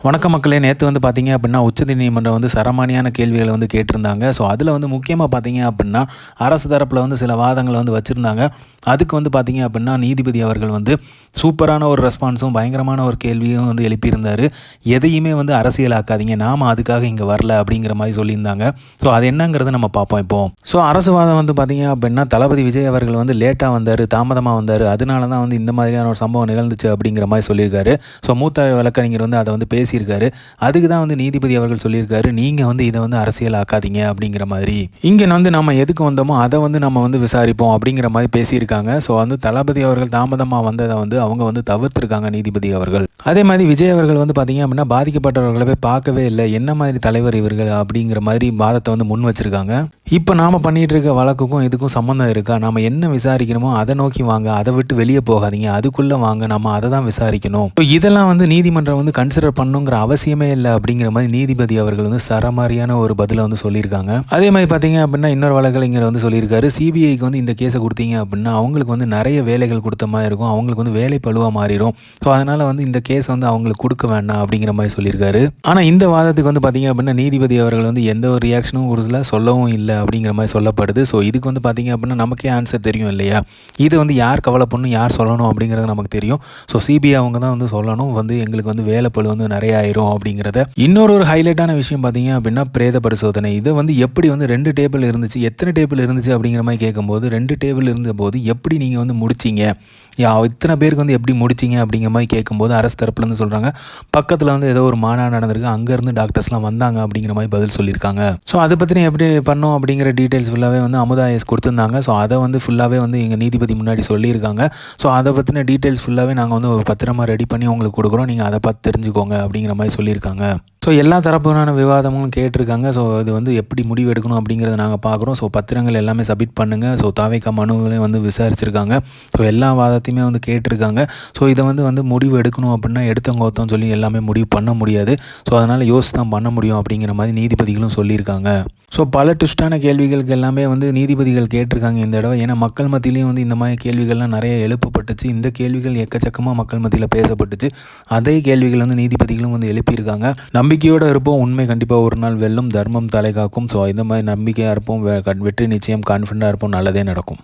வணக்கம் மக்களே. நேற்று வந்து பார்த்தீங்க அப்படின்னா உச்சநீதிமன்றம் வந்து சரமாரியான கேள்விகளை வந்து கேட்டிருந்தாங்க. ஸோ அதில் வந்து முக்கியமாக பார்த்தீங்க அப்படின்னா அரசு தரப்பில் வந்து சில வாதங்களை வந்து வச்சுருந்தாங்க. அதுக்கு வந்து பார்த்தீங்க அப்படின்னா நீதிபதி அவர்கள் வந்து சூப்பரான ஒரு ரெஸ்பான்ஸும் பயங்கரமான ஒரு கேள்வியும் வந்து எழுப்பியிருந்தார். எதையுமே வந்து அரசியலாக்காதீங்க, நாம் அதுக்காக இங்கே வரல அப்படிங்கிற மாதிரி சொல்லியிருந்தாங்க. ஸோ அது என்னங்கிறத நம்ம பார்ப்போம் இப்போ. ஸோ அரசு வாதம் வந்து பார்த்தீங்க அப்படின்னா தளபதி விஜய் அவர்கள் வந்து லேட்டாக வந்தார், தாமதமாக வந்தார், அதனால தான் வந்து இந்த மாதிரியான ஒரு சம்பவம் நிகழ்ந்துச்சு அப்படிங்கிற மாதிரி சொல்லியிருக்காரு. ஸோ மூத்த வழக்கறிஞர் வந்து அதை வந்து பேசியிருக்காரு. அதுக்கு தான் வந்து நீதிபதி அவர்கள் சொல்லியிருக்காரு, நீங்கள் வந்து இதை வந்து அரசியல் ஆக்காதீங்க அப்படிங்கிற மாதிரி. இங்கே வந்து நம்ம எதுக்கு வந்தோமோ அதை வந்து நம்ம வந்து விசாரிப்போம் அப்படிங்கிற மாதிரி பேசியிருக்காங்க. ஸோ வந்து தளபதி அவர்கள் தாமதமாக வந்ததை வந்து அவங்க வந்து தவிர்த்திருக்காங்க நீதிபதி அவர்கள். அதே மாதிரி விஜய் அவர்கள் வந்து பார்த்தீங்க அப்படின்னா பாதிக்கப்பட்டவர்களை போய் பார்க்கவே இல்லை, என்ன மாதிரி தலைவர் இவர்கள் அப்படிங்கிற மாதிரி வாதத்தை வந்து முன் வச்சிருக்காங்க. இப்போ நாம் பண்ணிகிட்டு இருக்க வழக்குக்கும் இதுக்கும் சம்மந்தம் இருக்கா? நம்ம என்ன விசாரிக்கணுமோ அதை நோக்கி வாங்க, அதை விட்டு வெளியே போகாதீங்க, அதுக்குள்ளே வாங்க, நம்ம அதை தான் விசாரிக்கணும். இதெல்லாம் வந்து நீதிமன்றம் வந்து கன்சிடர் பண்ணுங்கிற அவசியமே இல்லை அப்படிங்கிற மாதிரி நீதிபதி அவர்கள் வந்து சரமாரியான ஒரு பதிலை வந்து சொல்லியிருக்காங்க. அதே மாதிரி பார்த்தீங்க அப்படின்னா இன்னொரு வழக்கறிஞர் வந்து சொல்லியிருக்காரு, சிபிஐக்கு வந்து இந்த கேஸை கொடுத்தீங்க அப்படின்னா அவங்களுக்கு வந்து நிறைய வேலைகள் கொடுத்த மாதிரி இருக்கும், அவங்களுக்கு வந்து வேலை பழுவாக மாறிடும். ஸோ அதனால் வந்து இந்த கேஸ் வந்து அவங்களுக்கு கொடுக்க வேண்டாம் அப்படிங்கிற மாதிரி சொல்லியிருக்காரு. ஆனால் இந்த வாதத்துக்கு வந்து பார்த்தீங்க அப்படின்னா நீதிபதி அவர்கள் வந்து எந்த ஒரு ரியாக்ஷனும் கொடுக்கல, சொல்லவும் இல்லை அப்படிங்கிற மாதிரி சொல்லப்படுது. ஸோ இதுக்கு வந்து பார்த்தீங்க அப்படின்னா நமக்கே ஆன்சர் தெரியும் இல்லையா? இது வந்து யார் கவலை பண்ணணும், யார் சொல்லணும் அப்படிங்கிறது நமக்கு தெரியும். ஸோ சிபிஐ அவங்க தான் வந்து சொல்லணும், வந்து எங்களுக்கு வந்து வேலை பழு வந்து நிறைய ஆயிரும் அப்படிங்கிறத. இன்னொரு ஒரு ஹைலைட்டான விஷயம் பார்த்தீங்க அப்படின்னா பிரேத பரிசோதனை. இது வந்து எப்படி வந்து 2 டேபிள் இருந்துச்சு, எத்தனை டேபிள் இருந்துச்சு அப்படிங்கிற மாதிரி கேட்கும்போது 2 டேபிள் இருந்தபோது எப்படி நீங்கள் வந்து முடிச்சிங்க, இத்தனை பேருக்கு வந்து எப்படி முடிச்சிங்க அப்படிங்கிற மாதிரி கேட்கும்போது அரசு தரப்புலேருந்து சொல்கிறாங்க, பக்கத்தில் வந்து ஏதோ ஒரு மாநாடு நடந்திருக்கு, அங்கேருந்து டாக்டர்ஸ்லாம் வந்தாங்க அப்படிங்கிற மாதிரி பதில் சொல்லியிருக்காங்க. ஸோ அதை பற்றி எப்படி பண்ணோம் அப்படிங்கிற டீட்டெயில்ஸ் ஃபுல்லாகவே வந்து அமுதா ஐஎஸ் கொடுத்துருந்தாங்க. ஸோ அதை வந்து ஃபுல்லாகவே வந்து எங்கள் நீதிபதி முன்னாடி சொல்லியிருக்காங்க. ஸோ அதை பற்றின டீட்டெயில்ஸ் ஃபுல்லாகவே நாங்கள் வந்து ஒரு பத்திரமா ரெடி பண்ணி உங்களுக்கு கொடுக்குறோம், நீங்கள் அதை பார்த்து தெரிஞ்சுக்கோங்க அப்படிங்கிற மாதிரி சொல்லியிருக்காங்க. ஸோ எல்லா தரப்புனான விவாதமும் கேட்டிருக்காங்க. ஸோ இது வந்து எப்படி முடிவு எடுக்கணும் அப்படிங்கிறத நாங்கள் பார்க்குறோம். ஸோ பத்திரங்கள் எல்லாமே சப்மிட் பண்ணுங்கள். ஸோ தாவேக்கா மனுக்களையும் வந்து விசாரிச்சிருக்காங்க. ஸோ எல்லா வாதத்தையுமே வந்து கேட்டிருக்காங்க. ஸோ இதை வந்து முடிவு எடுக்கணும் அப்படின்னா எடுத்தவங்க ஒருத்தம் சொல்லி எல்லாமே முடிவு பண்ண முடியாது. ஸோ அதனால் யோசித்து தான் பண்ண முடியும் அப்படிங்கிற மாதிரி நீதிபதிகளும் சொல்லியிருக்காங்க. ஸோ பல ட்விஸ்டான கேள்விகளுக்கு எல்லாமே வந்து நீதிபதிகள் கேட்டிருக்காங்க இந்த தடவை. ஏன்னா மக்கள் மத்தியிலையும் வந்து இந்த மாதிரி கேள்விகள்லாம் நிறைய எழுப்பப்பட்டுச்சு. இந்த கேள்விகள் எக்கச்சக்கமாக மக்கள் மத்தியில் பேசப்பட்டுச்சு. அதே கேள்விகள் வந்து நீதிபதிகளும் வந்து எழுப்பியிருக்காங்க. நம்பிக்கையோடு இருப்போம், உண்மை கண்டிப்பாக ஒரு நாள் வெல்லும், தர்மம் தலை காக்கும். ஸோ இந்த மாதிரி நம்பிக்கையாக இருப்போம், வெற்றி நிச்சயம், கான்ஃபிடண்டாக இருப்போம், நல்லதே நடக்கும்.